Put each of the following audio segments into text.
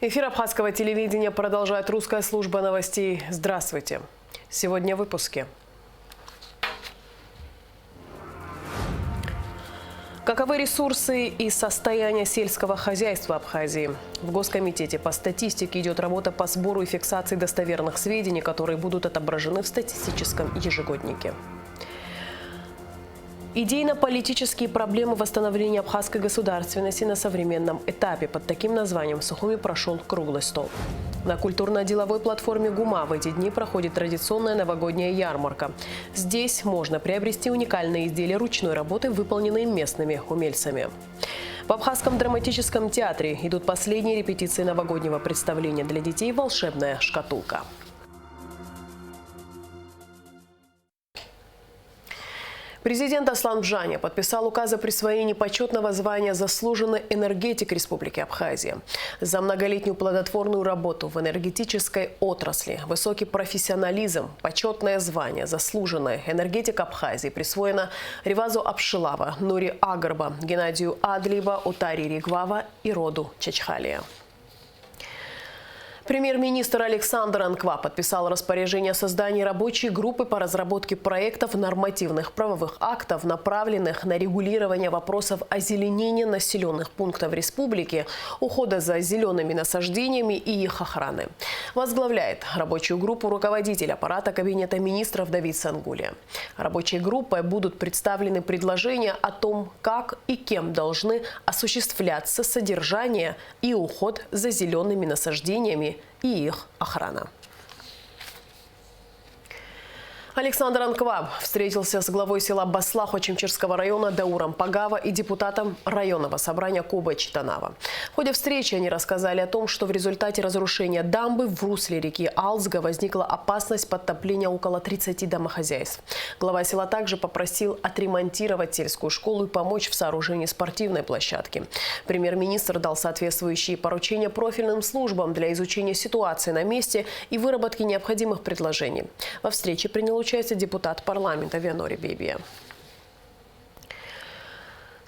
Эфир абхазского телевидения продолжает русская служба новостей. Здравствуйте. Сегодня в выпуске. Каковы ресурсы и состояние сельского хозяйства Абхазии? В Госкомитете по статистике идет работа по сбору и фиксации достоверных сведений, которые будут отображены в статистическом ежегоднике. Идейно-политические проблемы восстановления абхазской государственности на современном этапе. Под таким названием в Сухуми прошел круглый стол. На культурно-деловой платформе ГУМА в эти дни проходит традиционная новогодняя ярмарка. Здесь можно приобрести уникальные изделия ручной работы, выполненные местными умельцами. В Абхазском драматическом театре идут последние репетиции новогоднего представления для детей «Волшебная шкатулка». Президент Аслан Бжаня подписал указ о присвоении почетного звания «Заслуженный энергетик Республики Абхазия». За многолетнюю плодотворную работу в энергетической отрасли, высокий профессионализм, почетное звание «Заслуженный энергетик Абхазии» присвоено Ривазу Абшилава, Нури Агарба, Геннадию Адлиева, Утари Ригвава и Роду Чачхалия. Премьер-министр Александр Анква подписал распоряжение о создании рабочей группы по разработке проектов нормативных правовых актов, направленных на регулирование вопросов озеленения населенных пунктов республики, ухода за зелеными насаждениями и их охраны. Возглавляет рабочую группу руководитель аппарата Кабинета министров Давид Сангулия. Рабочей группой будут представлены предложения о том, как и кем должны осуществляться содержание и уход за зелеными насаждениями и их охрана. Александр Анква встретился с главой села Баслах Очимчирского района Дауром Пагава и депутатом районного собрания Куба Читанава. В ходе встречи они рассказали о том, что в результате разрушения дамбы в русле реки Алзга возникла опасность подтопления около 30 домохозяйств. Глава села также попросил отремонтировать сельскую школу и помочь в сооружении спортивной площадки. Премьер-министр дал соответствующие поручения профильным службам для изучения ситуации на месте и выработки необходимых предложений. Во встрече принял участие депутат парламента Венори Бибия.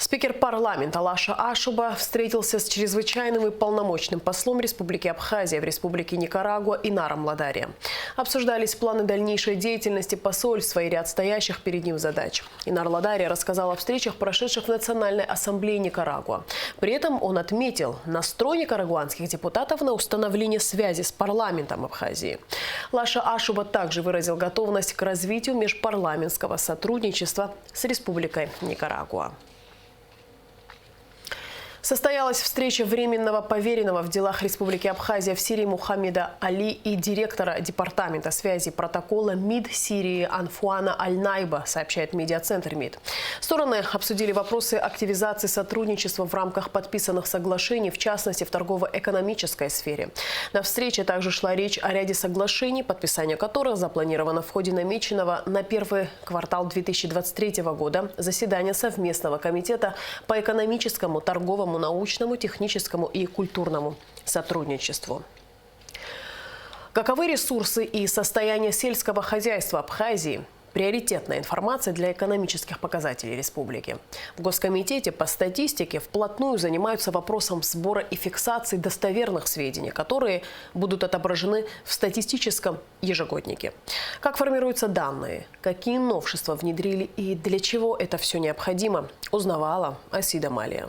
Спикер парламента Лаша Ашуба встретился с чрезвычайным и полномочным послом Республики Абхазия в Республике Никарагуа Инаром Ладарием. Обсуждались планы дальнейшей деятельности посольства и ряд стоящих перед ним задач. Инар Ладария рассказал о встречах, прошедших в Национальной ассамблее Никарагуа. При этом он отметил настрой никарагуанских депутатов на установление связи с парламентом Абхазии. Лаша Ашуба также выразил готовность к развитию межпарламентского сотрудничества с Республикой Никарагуа. Состоялась встреча временного поверенного в делах Республики Абхазия в Сирии Мухаммеда Али и директора департамента связи протокола МИД Сирии Анфуана Аль-Найба, сообщает медиацентр МИД. Стороны обсудили вопросы активизации сотрудничества в рамках подписанных соглашений, в частности в торгово-экономической сфере. На встрече также шла речь о ряде соглашений, подписание которых запланировано в ходе намеченного на первый квартал 2023 года заседания совместного комитета по экономическому, торговому, научному, техническому и культурному сотрудничеству. Каковы ресурсы и состояние сельского хозяйства Абхазии? Приоритетная информация для экономических показателей республики. В Госкомитете по статистике вплотную занимаются вопросом сбора и фиксации достоверных сведений, которые будут отображены в статистическом ежегоднике. Как формируются данные, какие новшества внедрили и для чего это все необходимо, узнавала Асида Малия.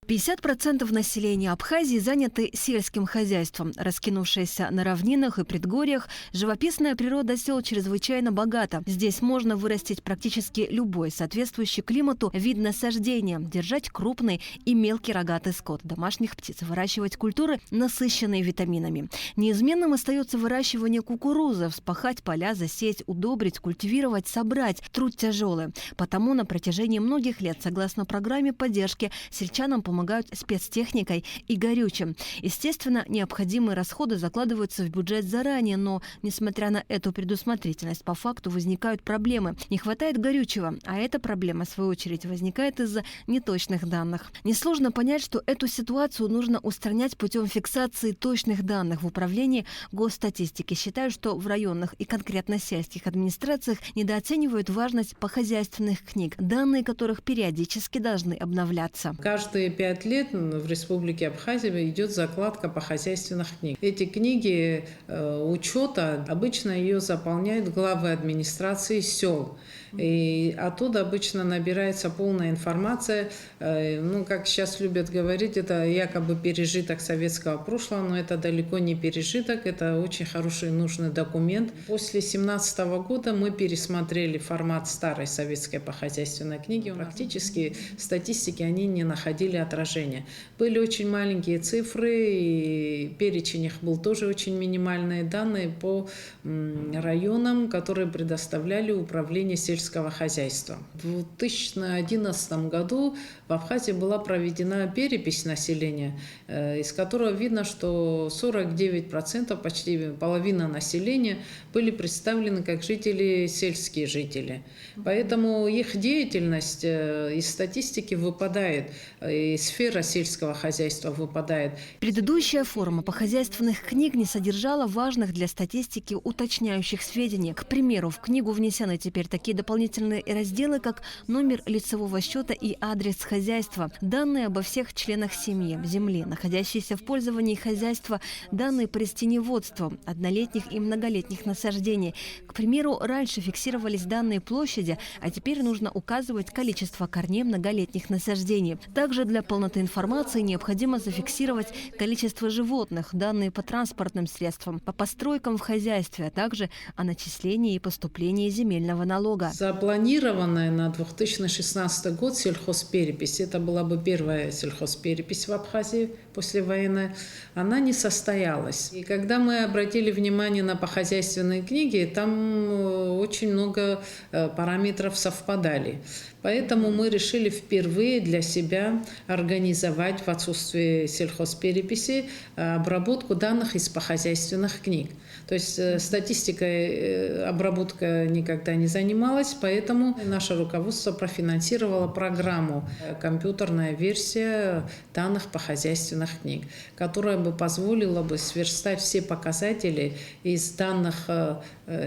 50% населения Абхазии заняты сельским хозяйством. Раскинувшаяся на равнинах и предгорьях, живописная природа сел чрезвычайно богата. Здесь можно вырастить практически любой соответствующий климату вид насаждения, держать крупный и мелкий рогатый скот, домашних птиц, выращивать культуры, насыщенные витаминами. Неизменным остается выращивание кукурузы, вспахать поля, засеять, удобрить, культивировать, собрать. Труд тяжелый. Потому на протяжении многих лет, согласно программе поддержки, сельчанам помогают спецтехникой и горючим. Естественно, необходимые расходы закладываются в бюджет заранее, но, несмотря на эту предусмотрительность, по факту возникают проблемы. Не хватает горючего, а эта проблема, в свою очередь, возникает из-за неточных данных. Несложно понять, что эту ситуацию нужно устранять путем фиксации точных данных. В управлении госстатистики считают, что в районных и конкретно сельских администрациях недооценивают важность по хозяйственных книг, данные которых периодически должны обновляться. Каждые 5 лет в Республике Абхазия идет закладка по хозяйственных книг. Эти книги учета, обычно ее заполняют главы администрации сел. И оттуда обычно набирается полная информация. Ну, как сейчас любят говорить, это якобы пережиток советского прошлого, но это далеко не пережиток, это очень хороший и нужный документ. После 2017 года мы пересмотрели формат старой советской по хозяйственной книге. Практически статистики они не находили отражения. Были очень маленькие цифры, и перечень их был тоже очень минимальные данные по районам, которые предоставляли управление сельского хозяйства. В 2011 году в Абхазии была проведена перепись населения, из которого видно, что 49%, почти половина населения, были представлены как жители, сельские жители. Поэтому их деятельность из статистики выпадает, и сфера сельского хозяйства выпадает. Предыдущая форма по хозяйственных книг не содержала важных для статистики уточняющих сведений. К примеру, в книгу внесены теперь такие дополнительные разделы, как номер лицевого счета и адрес хозяйства, данные обо всех членах семьи, земли, находящиеся в пользовании хозяйства, данные по растениеводству, однолетних и многолетних насаждений. К примеру, раньше фиксировались данные площади, а теперь нужно указывать количество корней многолетних насаждений. Также для полноты информации необходимо зафиксировать количество животных, данные по транспортным средствам, по постройкам в хозяйстве, а также о начислении и поступлении земельного налога. Запланированная на 2016 год сельхозперепись, это была бы первая сельхозперепись в Абхазии послевоенная, она не состоялась. И когда мы обратили внимание на похозяйственные книги, там очень много параметров совпадали. Поэтому мы решили впервые для себя организовать в отсутствии сельхозпереписи обработку данных из похозяйственных книг. То есть статистикой обработка никогда не занималась, поэтому наше руководство профинансировало программу «Компьютерная версия данных похозяйственных книг», которая бы позволила бы сверстать все показатели из данных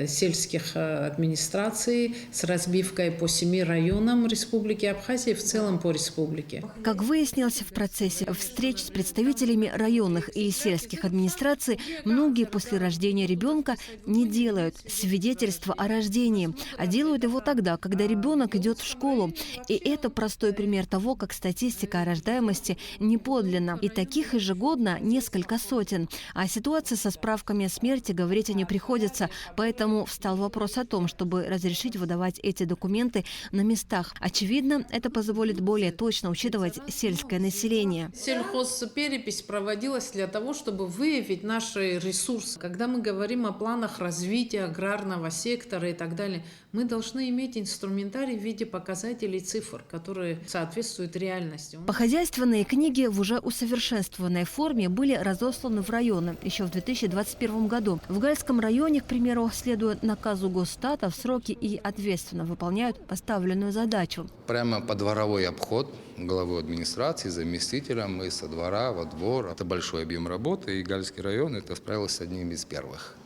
сельских администраций с разбивкой по 7 районам Республики Абхазия, в целом по республике. Как выяснилось в процессе встреч с представителями районных и сельских администраций, многие после рождения ребенка не делают свидетельство о рождении, а делают его тогда, когда ребенок идет в школу. И это простой пример того, как статистика о рождаемости не подлинна. И таких ежегодно несколько сотен. А ситуация со справками о смерти говорить не приходится, поэтому встал вопрос о том, чтобы разрешить выдавать эти документы на местах. Очевидно, это позволит более точно учитывать сельское население. Сельхозперепись проводилась для того, чтобы выявить наши ресурсы. Когда мы говорим о планах развития аграрного сектора и так далее, мы должны иметь инструментарий в виде показателей цифр, которые соответствуют реальности. Похозяйственные книги в уже усовершенствованной форме были разосланы в районы еще в 2021 году. В Гальском районе, к примеру, следуя наказу Госстата, в сроки и ответственно выполняют поставленную задачу. Прямо подворовой обход главы администрации, заместителем и со двора во двор. Это большой объем работы, и Гальский район это справился с одним из первых.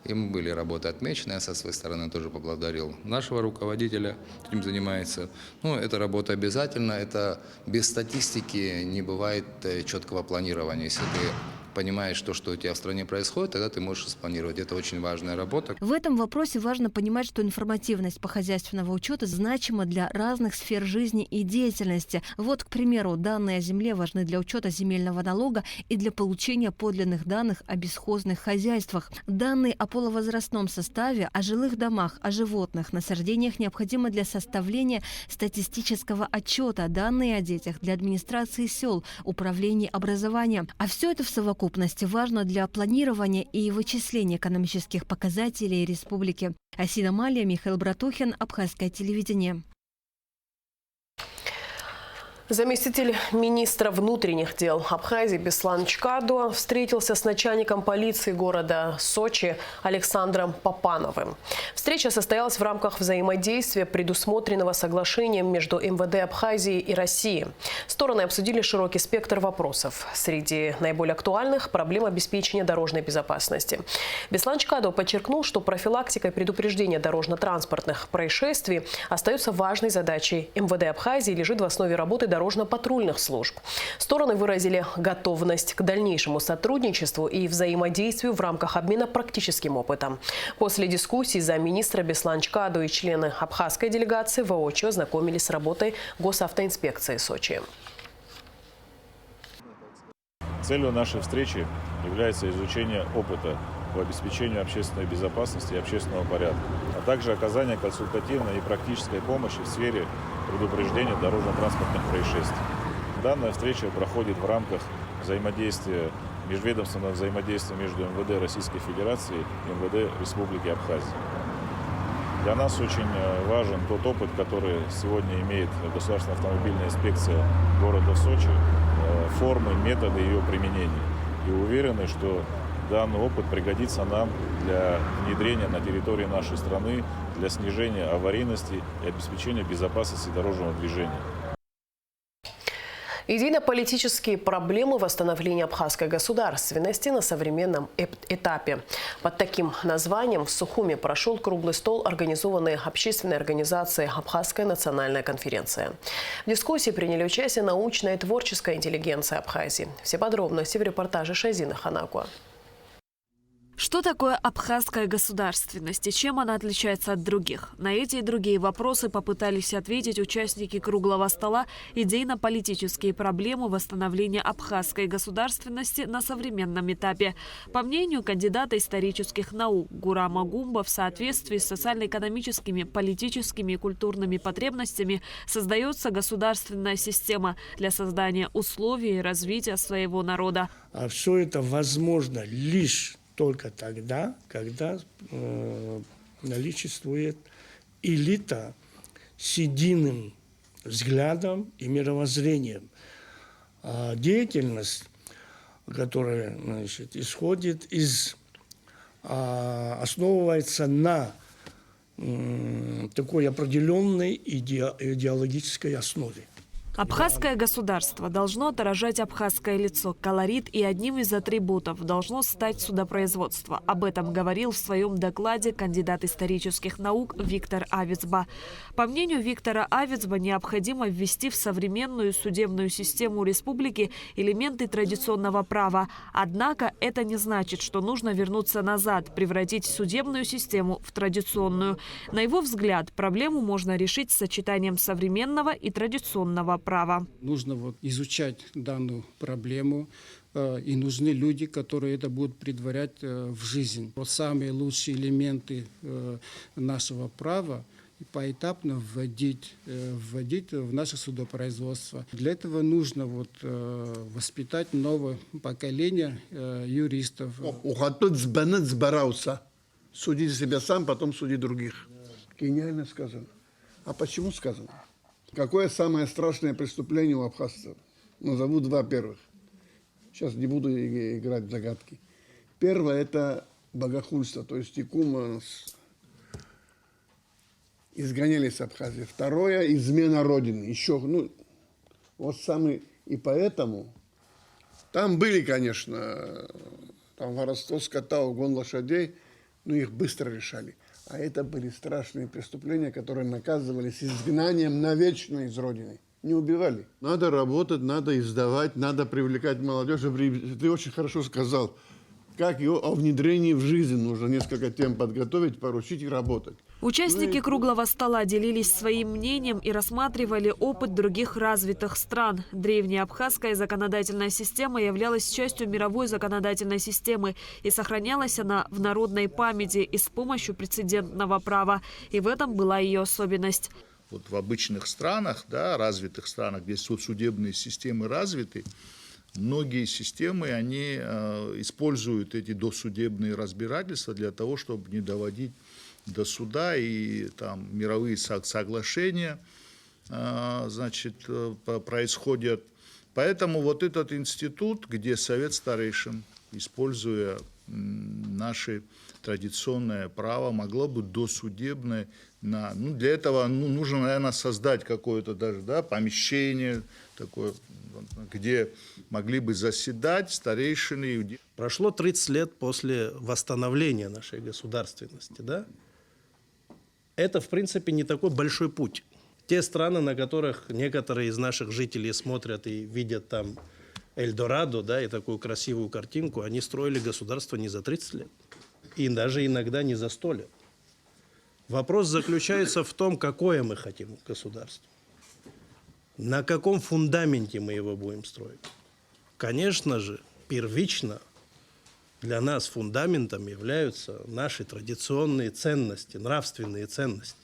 Им были работы отмечены, я со своей стороны тоже поблагодарил нашего руководителя, этим занимается. Ну, эта работа обязательно, это без статистики не бывает четкого планирования. Если ты понимаешь то, что у тебя в стране происходит, тогда ты можешь спланировать. Это очень важная работа. В этом вопросе важно понимать, что информативность похозяйственного учета значима для разных сфер жизни и деятельности. Вот, к примеру, данные о земле важны для учета земельного налога и для получения подлинных данных о бесхозных хозяйствах. Данные о полувозрастном составе, о жилых домах, о животных, насаждениях необходимы для составления статистического отчета, данные о детях для администрации сел, управления образования. А все это в совокупности важно для планирования и вычисления экономических показателей республики. Асина Малия, Михаил Братухин, Абхазское телевидение. Заместитель министра внутренних дел Абхазии Беслан Чкадо встретился с начальником полиции города Сочи Александром Попановым. Встреча состоялась в рамках взаимодействия, предусмотренного соглашением между МВД Абхазии и России. Стороны обсудили широкий спектр вопросов. Среди наиболее актуальных – проблема обеспечения дорожной безопасности. Беслан Чкадо подчеркнул, что профилактика и предупреждение дорожно-транспортных происшествий остается важной задачей МВД Абхазии и лежит в основе работы дорожных дорожно-патрульных служб. Стороны выразили готовность к дальнейшему сотрудничеству и взаимодействию в рамках обмена практическим опытом. После дискуссий замминистра Беслан Чкаду и члены абхазской делегации воочию ознакомились с работой госавтоинспекции Сочи. Целью нашей встречи является изучение опыта по обеспечению общественной безопасности и общественного порядка, а также оказание консультативной и практической помощи в сфере предупреждения дорожно-транспортных происшествий. Данная встреча проходит в рамках взаимодействия, межведомственного взаимодействия между МВД Российской Федерации и МВД Республики Абхазия. Для нас очень важен тот опыт, который сегодня имеет Государственная автомобильная инспекция города Сочи, формы, методы ее применения. И уверены, что данный опыт пригодится нам для внедрения на территории нашей страны, для снижения аварийности и обеспечения безопасности дорожного движения. Идейно-политические проблемы восстановления абхазской государственности на современном этапе. Под таким названием в Сухуми прошел круглый стол, организованный общественной организацией «Абхазская национальная конференция». В дискуссии приняли участие научная и творческая интеллигенция Абхазии. Все подробности в репортаже Шазины Ханакуа. Что такое абхазская государственность и чем она отличается от других? На эти и другие вопросы попытались ответить участники круглого стола «Идейно-политические проблемы восстановления абхазской государственности на современном этапе». По мнению кандидата исторических наук Гурама Гумба, в соответствии с социально-экономическими, политическими и культурными потребностями создается государственная система для создания условий и развития своего народа. А все это возможно лишь только тогда, когда наличествует элита с единым взглядом и мировоззрением. А деятельность, которая исходит из, основывается на такой определенной идеологической основе. Абхазское государство должно отражать абхазское лицо, колорит, и одним из атрибутов должно стать судопроизводство. Об этом говорил в своем докладе кандидат исторических наук Виктор Авицба. По мнению Виктора Авицба, необходимо ввести в современную судебную систему республики элементы традиционного права. Однако это не значит, что нужно вернуться назад, превратить судебную систему в традиционную. На его взгляд, проблему можно решить с сочетанием современного и традиционного права. Нужно изучать данную проблему, и нужны люди, которые это будут претворять в жизнь. Самые лучшие элементы нашего права поэтапно вводить в наше судопроизводство. Для этого нужно воспитать новое поколение юристов. Суди себя сам, потом суди других. Гениально сказано. А почему сказано? Какое самое страшное преступление у абхазцев? Назову два первых. Сейчас не буду играть в загадки. Первое – это богохульство, то есть тикума изгоняли с Абхазии. Второе – измена Родины. Еще, самый... И поэтому там были, конечно, воровство скота, угон лошадей, но их быстро решали. А это были страшные преступления, которые наказывались изгнанием навечно из Родины. Не убивали. Надо работать, надо издавать, надо привлекать молодежь. Ты очень хорошо сказал, как ее о внедрении в жизнь нужно несколько тем подготовить, поручить и работать. Участники круглого стола делились своим мнением и рассматривали опыт других развитых стран. Древняя абхазская законодательная система являлась частью мировой законодательной системы, и сохранялась она в народной памяти и с помощью прецедентного права. И в этом была ее особенность. В обычных странах, развитых странах, где судебные системы развиты, многие системы, они используют эти досудебные разбирательства для того, чтобы не доводить до суда, и там мировые соглашения происходят. Поэтому этот институт, где совет старейшин, используя наше традиционное право, могло бы досудебное. Для этого нужно, наверное, создать какое-то даже помещение, такое, где могли бы заседать старейшины. Прошло 30 лет после восстановления нашей государственности. Это, в принципе, не такой большой путь. те страны, на которых некоторые из наших жителей смотрят и видят там Эльдорадо, да, и такую красивую картинку, они строили государство не за 30 лет. И даже иногда не за 100 лет. Вопрос заключается в том, какое мы хотим государство. На каком фундаменте мы его будем строить. Конечно же, первично для нас фундаментом являются наши традиционные ценности, нравственные ценности.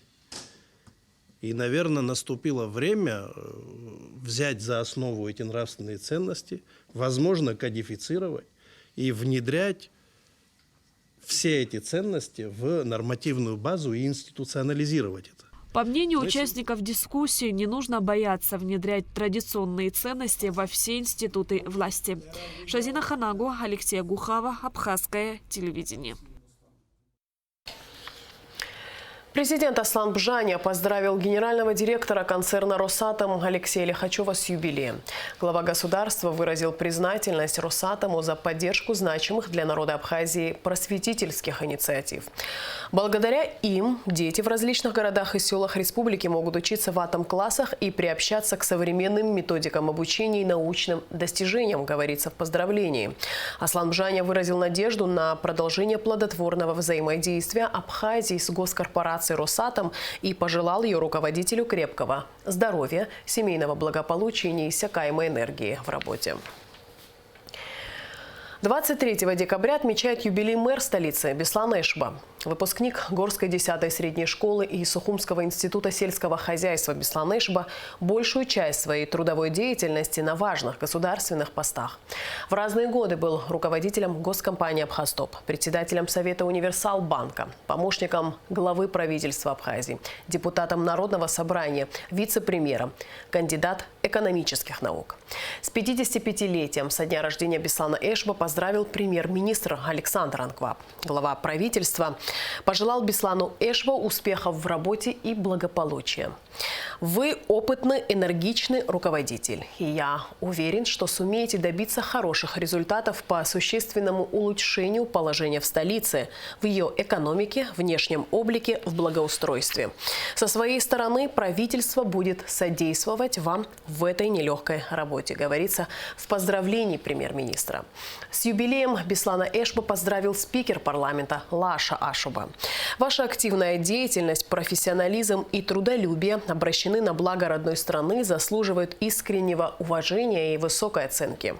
И, наверное, наступило время взять за основу эти нравственные ценности, возможно, кодифицировать и внедрять все эти ценности в нормативную базу и институционализировать это. По мнению участников дискуссии, не нужно бояться внедрять традиционные ценности во все институты власти. Шазина Ханагу, Алексей Гухава, Абхазское телевидение. Президент Аслан Бжаня поздравил генерального директора концерна «Росатом» Алексея Лихачева с юбилеем. Глава государства выразил признательность «Росатому» за поддержку значимых для народа Абхазии просветительских инициатив. Благодаря им дети в различных городах и селах республики могут учиться в атом-классах и приобщаться к современным методикам обучения и научным достижениям, говорится в поздравлении. Аслан Бжаня выразил надежду на продолжение плодотворного взаимодействия Абхазии с госкорпорацией «Росатом» и пожелал ее руководителю крепкого здоровья, семейного благополучия и неиссякаемой энергии в работе. 23 декабря отмечает юбилей мэр столицы Беслан Эшба. Выпускник Горской 10-й средней школы и Сухумского института сельского хозяйства Беслан Эшба большую часть своей трудовой деятельности на важных государственных постах. В разные годы был руководителем госкомпании «Абхазтоп», председателем Совета Универсалбанка, помощником главы правительства Абхазии, депутатом Народного собрания, вице-премьером, кандидат экономических наук. С 55-летием со дня рождения Беслана Эшба поздравил премьер-министр Александр Анкваб. Глава правительства пожелал Беслану Эшба успехов в работе и благополучия. Вы опытный, энергичный руководитель. И я уверен, что сумеете добиться хороших результатов по существенному улучшению положения в столице, в ее экономике, внешнем облике, в благоустройстве. Со своей стороны правительство будет содействовать вам в этой нелегкой работе, говорится в поздравлении премьер-министра. С юбилеем Беслана Эшба поздравил спикер парламента Лаша Ашуба. Ваша активная деятельность, профессионализм и трудолюбие обращены на благо родной страны, заслуживают искреннего уважения и высокой оценки.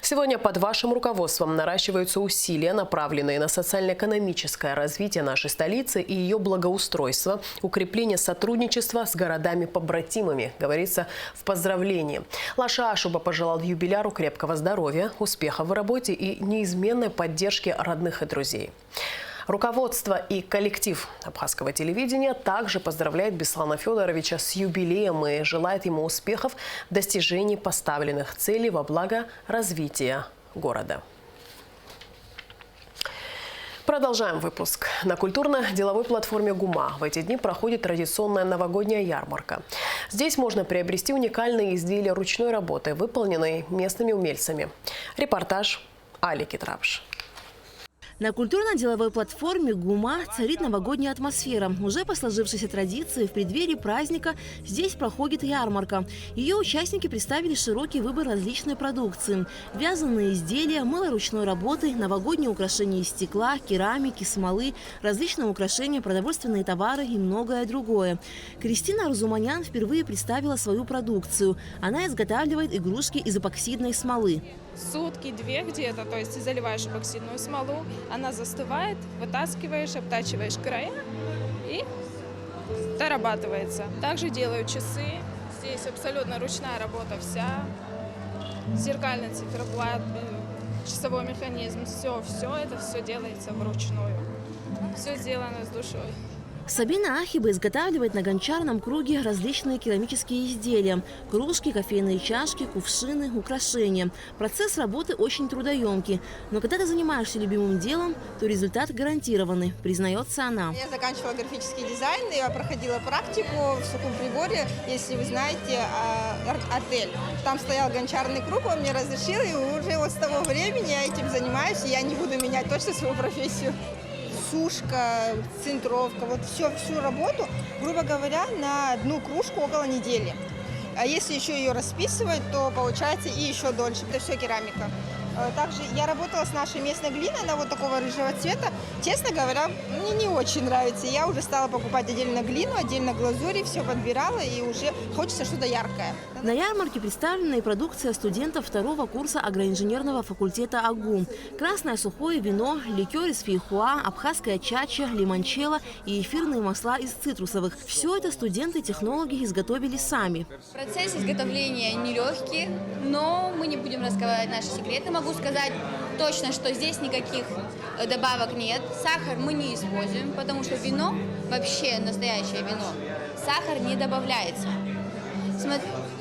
Сегодня под вашим руководством наращиваются усилия, направленные на социально-экономическое развитие нашей столицы и ее благоустройство, укрепление сотрудничества с городами-побратимами, говорится в поздравлении. Лаша Ашуба пожелал юбиляру крепкого здоровья, успеха в работе и неизменной поддержки родных и друзей. Руководство и коллектив Абхазского телевидения также поздравляет Беслана Федоровича с юбилеем и желает ему успехов в достижении поставленных целей во благо развития города. Продолжаем выпуск. На культурно-деловой платформе ГУМА в эти дни проходит традиционная новогодняя ярмарка. Здесь можно приобрести уникальные изделия ручной работы, выполненные местными умельцами. Репортаж Али Китрапш. На культурно-деловой платформе ГУМА царит новогодняя атмосфера. Уже по сложившейся традиции в преддверии праздника здесь проходит ярмарка. Ее участники представили широкий выбор различной продукции. Вязаные изделия, мыло ручной работы, новогодние украшения из стекла, керамики, смолы, различные украшения, продовольственные товары и многое другое. Кристина Арзуманян впервые представила свою продукцию. Она изготавливает игрушки из эпоксидной смолы. Сутки-две где-то, то есть заливаешь эпоксидную смолу, она застывает, вытаскиваешь, обтачиваешь края и дорабатывается. Также делаю часы, здесь абсолютно ручная работа вся, зеркальный циферблат, часовой механизм, все это делается вручную, все сделано с душой. Сабина Ахиба изготавливает на гончарном круге различные керамические изделия – кружки, кофейные чашки, кувшины, украшения. Процесс работы очень трудоемкий. Но когда ты занимаешься любимым делом, то результат гарантированный, признается она. Я заканчивала графический дизайн, я проходила практику в Сухом Пригорье, если вы знаете, отель. Там стоял гончарный круг, он мне разрешил, и уже вот с того времени я этим занимаюсь, и я не буду менять точно свою профессию. сушка, центровка, вот всю работу, грубо говоря, на одну кружку около недели. А если еще ее расписывать, то получается и еще дольше. Это все керамика. Также я работала с нашей местной глиной, она вот такого рыжего цвета. Честно говоря, мне не очень нравится. Я уже стала покупать отдельно глину, отдельно глазури, все подбирала, и уже хочется что-то яркое. На ярмарке представлена и продукция студентов второго курса агроинженерного факультета АГУ. Красное сухое вино, ликер из фейхуа, абхазская чача, лимончелло и эфирные масла из цитрусовых. Все это студенты-технологи изготовили сами. Процесс изготовления нелегкий, но мы не будем раскрывать наши секреты. Могу сказать точно, что здесь никаких добавок нет. Сахар мы не используем, потому что вино, вообще настоящее вино, сахар не добавляется.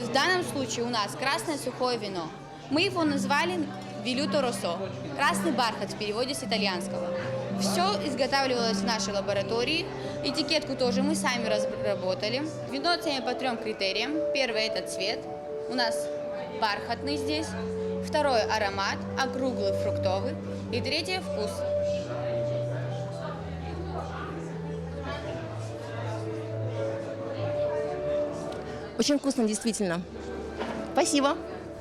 В данном случае у нас красное сухое вино. Мы его назвали «Велюто Россо» – «красный бархат» в переводе с итальянского. Все изготавливалось в нашей лаборатории. Этикетку тоже мы сами разработали. Вино оцениваем по 3 критериям. Первый – это цвет. У нас бархатный здесь. Второй – аромат, округлый, фруктовый. И третий – вкус. Очень вкусно, действительно. Спасибо.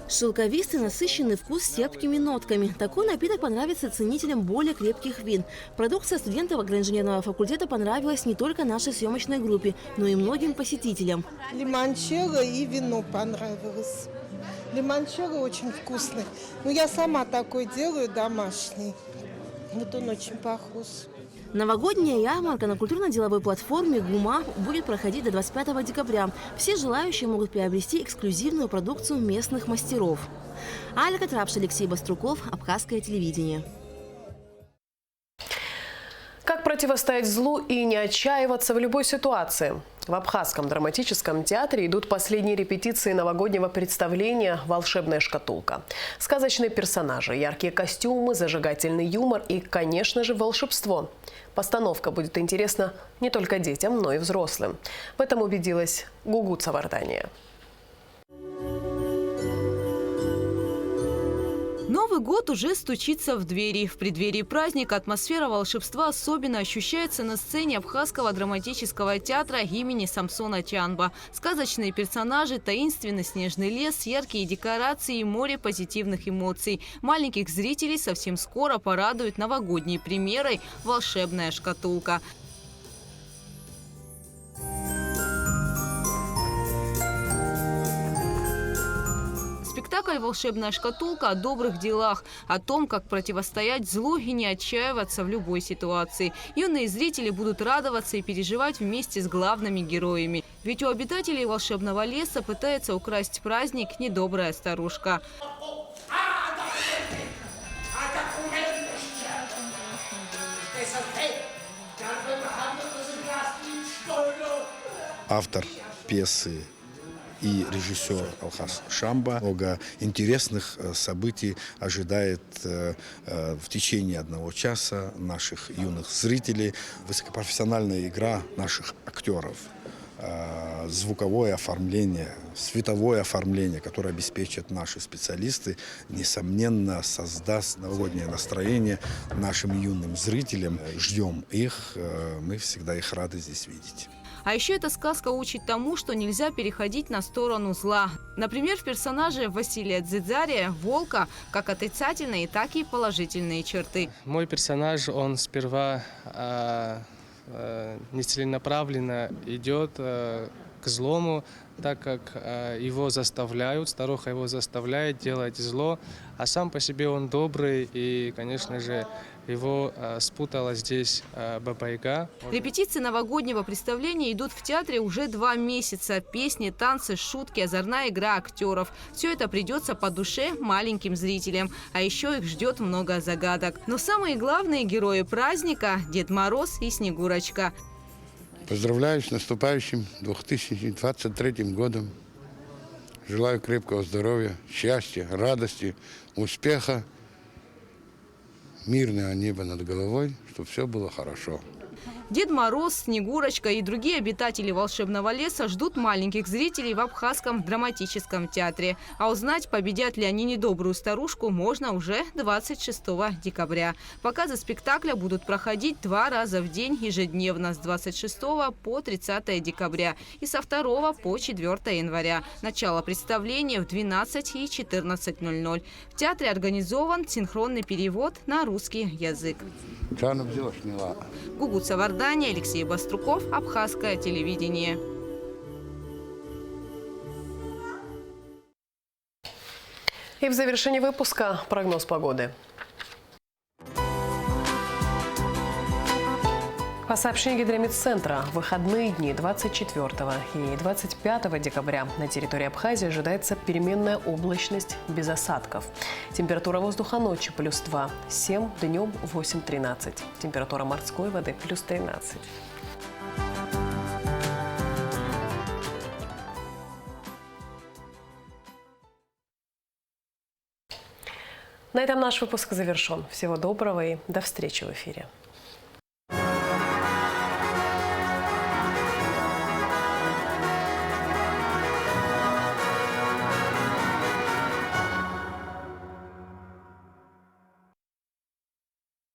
Шелковистый, насыщенный вкус с терпкими нотками. Такой напиток понравится ценителям более крепких вин. Продукция студентов агроинженерного факультета понравилась не только нашей съемочной группе, но и многим посетителям. Лимончелло и вино понравилось. Лимончелло очень вкусный. Но я сама такой делаю, домашний. Вот он очень похож. Новогодняя ярмарка на культурно-деловой платформе ГУМА будет проходить до 25 декабря. Все желающие могут приобрести эксклюзивную продукцию местных мастеров. Аля Катрапш, Алексей Баструков, Абхазское телевидение. Как противостоять злу и не отчаиваться в любой ситуации? В Абхазском драматическом театре идут последние репетиции новогоднего представления «Волшебная шкатулка». Сказочные персонажи, яркие костюмы, зажигательный юмор и, конечно же, волшебство. Постановка будет интересна не только детям, но и взрослым. В этом убедилась Гугут Савардания. Новый год уже стучится в двери. В преддверии праздника атмосфера волшебства особенно ощущается на сцене Абхазского драматического театра имени Самсона Чанба. Сказочные персонажи, таинственный снежный лес, яркие декорации и море позитивных эмоций. Маленьких зрителей совсем скоро порадует новогодней премьерой «Волшебная шкатулка». Спектакль «Волшебная шкатулка» о добрых делах, о том, как противостоять злу и не отчаиваться в любой ситуации. Юные зрители будут радоваться и переживать вместе с главными героями. Ведь у обитателей волшебного леса пытается украсть праздник недобрая старушка. Автор пьесы и режиссер Алхас Шамба. Много интересных событий ожидает в течение 1 часа наших юных зрителей. Высокопрофессиональная игра наших актеров, звуковое оформление, световое оформление, которое обеспечат наши специалисты, несомненно, создаст новогоднее настроение нашим юным зрителям. Ждем их, мы всегда их рады здесь видеть. А еще эта сказка учит тому, что нельзя переходить на сторону зла. Например, в персонаже Василия Дзидзария, волка, как отрицательные, так и положительные черты. Мой персонаж, он сперва нецеленаправленно идет к злому, так как его заставляют, старуха его заставляет делать зло, а сам по себе он добрый, и, конечно же, его спутала здесь Баба-Яга. Репетиции новогоднего представления идут в театре уже 2 месяца. Песни, танцы, шутки, озорная игра актеров. Все это придется по душе маленьким зрителям. А еще их ждет много загадок. Но самые главные герои праздника – Дед Мороз и Снегурочка. Поздравляю с наступающим 2023 годом. Желаю крепкого здоровья, счастья, радости, успеха, мирное небо над головой, чтобы все было хорошо. Дед Мороз, Снегурочка и другие обитатели волшебного леса ждут маленьких зрителей в Абхазском драматическом театре. А узнать, победят ли они недобрую старушку, можно уже 26 декабря. Показы спектакля будут проходить 2 раза в день ежедневно с 26 по 30 декабря и со 2 по 4 января. Начало представления в 12 и 14:00. В театре организован синхронный перевод на русский язык. Гугут Савардани, Алексей Баструков, Абхазское телевидение. И в завершении выпуска прогноз погоды. По сообщению Гидрометцентра, в выходные дни 24 и 25 декабря на территории Абхазии ожидается переменная облачность без осадков. Температура воздуха ночью +2, 7, днем 8-13. Температура морской воды +13. На этом наш выпуск завершен. Всего доброго и до встречи в эфире.